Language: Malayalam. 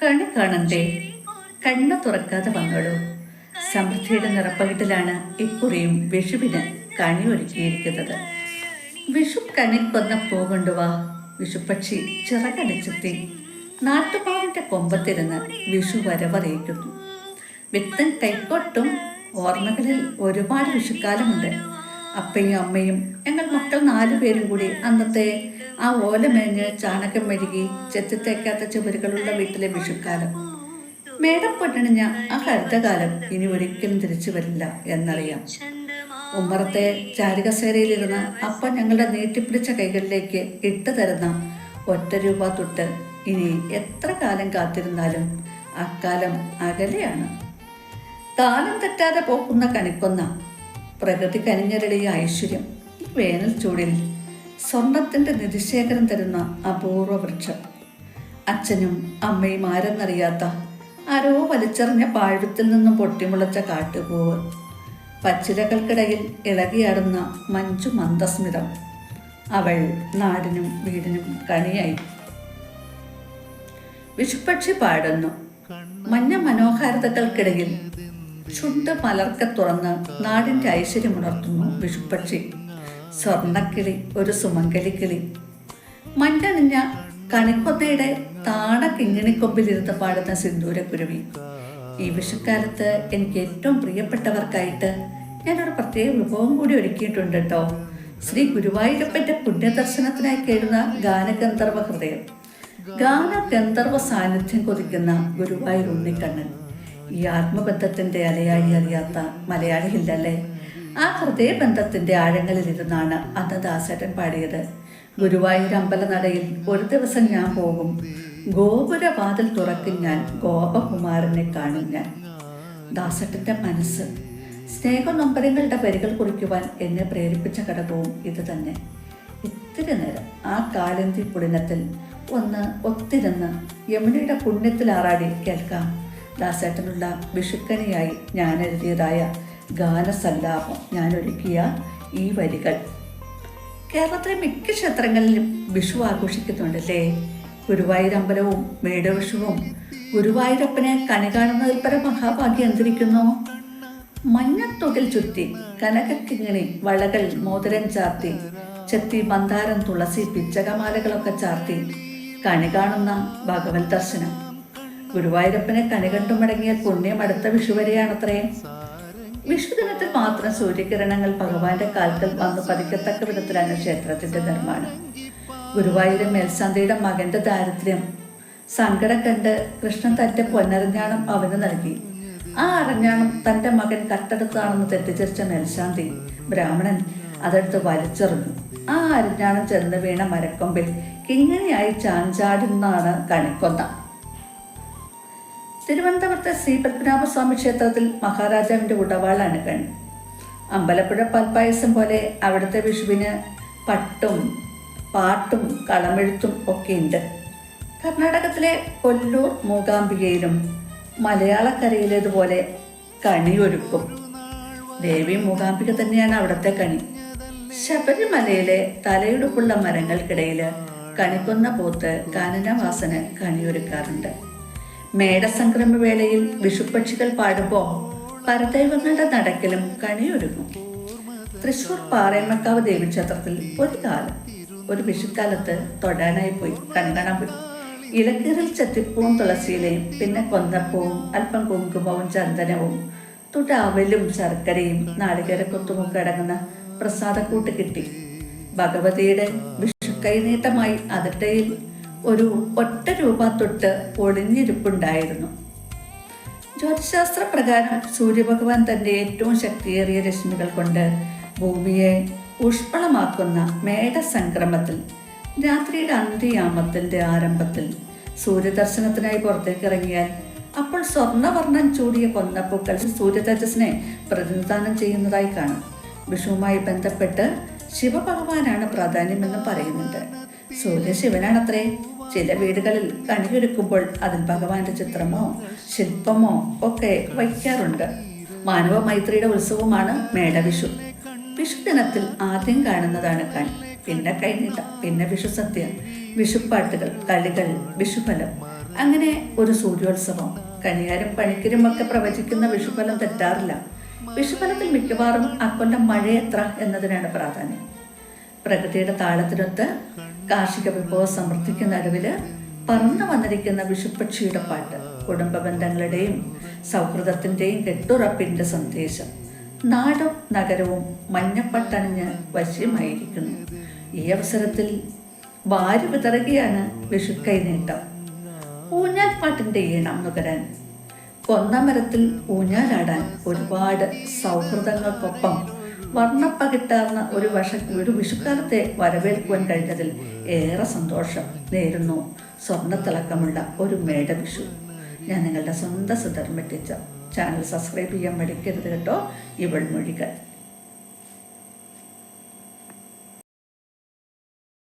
കണി കാണണ്ടേ, കണ്ണു തുറക്കാതെ വന്നോളൂ. സമൃദ്ധിയുടെ നിറപ്പകിട്ടിലാണ് ഇക്കുറിയും വിഷുവിന് കണി ഒരുക്കിയിരിക്കുന്നത്. വിഷു കണിക്കൊന്ന പൂ കൊണ്ടുവാ. വിഷുപക്ഷി ചിറകടിച്ചെത്തി നാട്ടുപാവിന്റെ കൊമ്പത്തിരുന്ന് വിഷു വരവറിയിക്കുന്നു. വിത്തൻ കൈക്കോട്ടും. ഓർമ്മകളിൽ ഒരുപാട് വിഷുക്കാലമുണ്ട്. അപ്പയും അമ്മയും ഞങ്ങൾ മക്കൾ 4 പേരും കൂടി അന്നത്തെ ആ ഓലമേഞ്ഞ് ചാണകം മെഴുകി ചെത്തിത്തേക്കാത്ത ചുവരുകളുള്ള വീട്ടിലെ വിഷുക്കാലം. മേടം പൊട്ടണിഞ്ഞ ആ ഹരിതകാലം ഇനി ഒരിക്കലും തിരിച്ചു വരില്ല എന്നറിയാം. ഉമ്മറത്തെ ചാരികസേരയിലിരുന്ന് അപ്പ ഞങ്ങളുടെ നീട്ടിപ്പിടിച്ച കൈകളിലേക്ക് ഇട്ടു തരുന്ന 1 രൂപ തൊട്ട് ഇനി എത്ര കാലം കാത്തിരുന്നാലും അക്കാലം അകലെയാണ്. കാലം തെറ്റാതെ പോക്കുന്ന കണിക്കൊന്ന, പ്രകൃതി കനിഞ്ഞരളിയ ഐശ്വര്യം, ഈ വേനൽ ചൂടിൽ സ്വർണത്തിൻ്റെ നിധിശേഖരം തരുന്ന അപൂർവ വൃക്ഷം. അച്ഛനും അമ്മയും ആരെന്നറിയാത്ത ആരോ വലിച്ചെറിഞ്ഞ പാഴ്വത്തിൽ നിന്നും പൊട്ടിമുളച്ച കാട്ടുപൂവ്. പച്ചിലകൾക്കിടയിൽ ഇളകിയാടുന്ന മഞ്ജു മന്ദസ്മിതം. അവൾ നാടിനും വീടിനും കണിയായി. വിഷുപക്ഷി പാടുന്നു. മഞ്ഞ മനോഹാരിതകൾക്കിടയിൽ ചുണ്ട് മലർക്കെ തുറന്ന് നാടിൻ്റെ ഐശ്വര്യമുണർത്തുന്നു വിഷുപക്ഷി. സ്വർണ്ണക്കിളി, ഒരു സുമംഗലിക്കിളി. മഞ്ഞണിഞ്ഞ കണിക്കൊന്നയുടെ താണ കിങ്ങിണിക്കൊമ്പിലിരുന്ന് പാടുന്ന സിന്ദൂരക്കുരുവി. ഈ വിഷുക്കാലത്ത് എനിക്ക് ഏറ്റവും പ്രിയപ്പെട്ടവർക്കായിട്ട് ഞാനൊരു പ്രത്യേക വിഭവം കൂടി ഒരുക്കിയിട്ടുണ്ട് കേട്ടോ. ശ്രീ ഗുരുവായൂരപ്പൻ്റെ പുണ്യദർശനത്തിനായി കേഴുന്ന ഗാനഗന്ധർവ ഹൃദയം. ഗാനഗന്ധർവ സാന്നിധ്യം കൊതിക്കുന്ന ഗുരുവായൂർ ഉണ്ണിക്കണ്ണൻ. ഈ ആത്മബന്ധത്തിൻ്റെ അലയാഴി അറിയാത്ത മലയാളിയില്ലല്ലേ. ആ ഹൃദയബന്ധത്തിൻ്റെ ആഴങ്ങളിലിരുന്നാണ് അന്ന് ദാസേട്ടൻ പാടിയത്. ഗുരുവായൂർ അമ്പലനടയിൽ ഒരു ദിവസം ഞാൻ പോകും, ഗോപുരവാതിൽ തുറക്കും ഞാൻ, ഗോപകുമാരനെ കാണും ഞാൻ. ദാസേട്ടൻ്റെ മനസ്സ്. സ്നേഹനൊമ്പരങ്ങളുടെ വരികൾ കുറിക്കുവാൻ എന്നെ പ്രേരിപ്പിച്ച ഘടകവും ഇത് തന്നെ. ഇത്തിരി നേരം ആ കാളിന്തി പുളിനത്തിൽ ഒന്ന് ഒത്തിരുന്ന് യമുനയുടെ പുണ്യത്തിൽ ആറാടി കേൾക്കാം ദാസേട്ടനുള്ള വിഷുക്കണിയായി ഞാൻ എഴുതിയതായ ഗാനസല്ലാപം, ഞാൻ ഒരുക്കിയ ഈ വരികൾ. കേരളത്തിലെ മിക്ക ക്ഷേത്രങ്ങളിലും വിഷു ആഘോഷിക്കുന്നുണ്ടല്ലേ. ഗുരുവായൂർ അമ്പലവും മേടവിഷുവും ഗുരുവായൂരപ്പനെ കണി കാണുന്നതിൽ പരം മഹാഭാഗ്യം എന്തിരിക്കുന്നു. മഞ്ഞത്തുകിൽ ചുറ്റി കനകക്കിങ്ങിണി വളകൾ മോതിരം ചാർത്തി ചെത്തി മന്ദാരം തുളസി പിച്ചകമാലകളൊക്കെ ചാർത്തി കണി കാണുന്ന ഭഗവത് ദർശനം. ഗുരുവായൂരപ്പനെ കണി കണ്ടു മടങ്ങിയ പുണ്യം അടുത്ത വിഷു വരെയാണത്രേ. വിഷുദിനത്തിൽ മാത്രം സൂര്യകിരണങ്ങൾ ഭഗവാന്റെ കാൽക്കൽ വന്ന് പതിക്കത്തക്ക വിധത്തിലാണ് ക്ഷേത്രത്തിന്റെ നിർമ്മാണം. ഗുരുവായൂരെ മേൽശാന്തിയുടെ മകന്റെ ദാരിദ്ര്യം സങ്കടം കണ്ട് കൃഷ്ണൻ തന്റെ പൊന്നരഞ്ഞാണം അവന് നൽകി. ആ അരഞ്ഞാണം തന്റെ മകൻ കട്ടെടുത്താണെന്ന് തെറ്റിദ്ധരിച്ച മേൽശാന്തി ബ്രാഹ്മണൻ അതെടുത്ത് വലിച്ചെറിഞ്ഞു. ആ അരഞ്ഞാണം ചെന്ന് വീണ മരക്കൊമ്പിൽ കിങ്ങിണിയായി ചാഞ്ചാടുന്നതാണ് കണിക്കൊന്ന. തിരുവനന്തപുരത്തെ ശ്രീ പത്മനാഭസ്വാമി ക്ഷേത്രത്തിൽ മഹാരാജാവിൻ്റെ ഉടവാളാണ് കണി. അമ്പലപ്പുഴ പാൽപ്പായസം പോലെ അവിടുത്തെ വിഷുവിന് പട്ടും പാട്ടും കളമെഴുത്തും ഒക്കെയുണ്ട്. കർണാടകത്തിലെ കൊല്ലൂർ മൂകാംബികയിലും മലയാളക്കരയിലേതുപോലെ കണിയൊരുക്കും. ദേവി മൂകാംബിക തന്നെയാണ് അവിടുത്തെ കണി. ശബരിമലയിലെ തലയുടുപ്പുള്ള മരങ്ങൾക്കിടയിൽ കണിക്കൊന്ന പൂത്ത് കാനനവാസന് കണിയൊരുക്കാറുണ്ട്. മേടസംക്രമ വേളയിൽ വിഷുപക്ഷികൾ പാടുമ്പോൾ പരദൈവങ്ങളുടെ നടക്കലും കണിയൊരുങ്ങും. തൃശ്ശൂർ പാറേമക്കാവ് ദേവീക്ഷേത്രത്തിൽ ഒരു വിഷുക്കാലത്ത് തൊടാനായി പോയി, കണി കാണാൻ പോയി. ഇലക്കീറിൽ ചെത്തിപ്പൂവും തുളസിയിലയും പിന്നെ കൊന്നപ്പൂവും അല്പം കുങ്കുമവും ചന്ദനവും അവലും ശർക്കരയും നാളികേരക്കൊത്തുമൊക്കെ അടങ്ങുന്ന പ്രസാദക്കൂട്ട് കിട്ടി. ഭഗവതിയുടെ വിഷു കൈനീട്ടമായി അതിട്ടയിൽ ഒരു 1 രൂപ തൊട്ട് ഒളിഞ്ഞിരിപ്പുണ്ടായിരുന്നു. ജ്യോതിശാസ്ത്ര പ്രകാരം സൂര്യഭഗവാൻ തൻ്റെ ഏറ്റവും ശക്തിയേറിയ രശ്മികൾ കൊണ്ട് ഭൂമിയെ ഊഷ്മളമാക്കുന്ന മേടസംക്രമത്തിൽ രാത്രിയുടെ അന്ത്യയാമത്തിൻ്റെ ആരംഭത്തിൽ സൂര്യദർശനത്തിനായി പുറത്തേക്ക് ഇറങ്ങിയാൽ അപ്പോൾ സ്വർണ്ണവർണ്ണം ചൂടിയ കൊന്നപ്പൂക്കൾ സൂര്യതേജസ്സിനെ പ്രതിനിധാനം ചെയ്യുന്നതായി കാണും. വിഷുവുമായി ബന്ധപ്പെട്ട് ശിവഭഗവാനാണ് പ്രാധാന്യമെന്ന് പറയുന്നുണ്ട്. സൂര്യ ശിവനാണത്രേ. ചില വീടുകളിൽ കണിയൊരുക്കുമ്പോൾ അതിൽ ഭഗവാന്റെ ചിത്രമോ ശില്പമോ ഒക്കെ വയ്ക്കാറുണ്ട്. മാനവ മൈത്രിയുടെ ഉത്സവമാണ് മേടവിഷു. വിഷുദിനത്തിൽ ആദ്യം കാണുന്നതാണ് കണി, പിന്നെ കൈനീട്ടം, പിന്നെ വിഷുസദ്യ, വിഷുപ്പാട്ടുകൾ, കളികൾ, വിഷുഫലം. അങ്ങനെ ഒരു സൂര്യോത്സവം. കണിയാരും പണിക്കരും ഒക്കെ പ്രവചിക്കുന്ന വിഷുഫലം തെറ്റാറില്ല. വിഷുഫലത്തിൽ മിക്കവാറും അക്കൊല്ലം മഴയെത്ര എന്നതിനാണ് പ്രാധാന്യം. പ്രകൃതിയുടെ താളത്തിനൊത്ത് കാർഷിക വിഭവ സമൃദ്ധിക്ക് നടുവില് പറന്നു വന്നിരിക്കുന്ന വിഷുപ്പക്ഷിയുടെ പാട്ട്, കുടുംബ ബന്ധങ്ങളുടെയും സൗഹൃദത്തിന്റെയും കെട്ടുറപ്പിന്റെ സന്ദേശം. നാടും നഗരവും മഞ്ഞപ്പട്ടണിഞ്ഞ് വശ്യമായിരിക്കുന്നു. ഈ അവസരത്തിൽ വാരി വിതറുകയാണ് വിഷുക്കൈനീട്ടം. ഊഞ്ഞാൽ പാട്ടിന്റെ ഈണം നുകരാൻ, കൊന്നമരത്തിൽ ഊഞ്ഞാലാടാൻ, ഒരുപാട് സൗഹൃദങ്ങൾക്കൊപ്പം വർണ്ണപ്പകിട്ടാർന്ന ഒരു വിഷുക്കാലത്തെ വരവേൽക്കുവാൻ കഴിഞ്ഞതിൽ ഏറെ സന്തോഷം നേരുന്നു. സ്വർണ്ണത്തിളക്കമുള്ള ഒരു മേടവിഷു. ഞാൻ നിങ്ങളുടെ സ്വന്തം സുധർമ്മ ടീച്ചർ. ചാനൽ സബ്സ്ക്രൈബ് ചെയ്യാൻ മടിക്കരുത് കേട്ടോ. ഇവൾ മൊഴികൾ.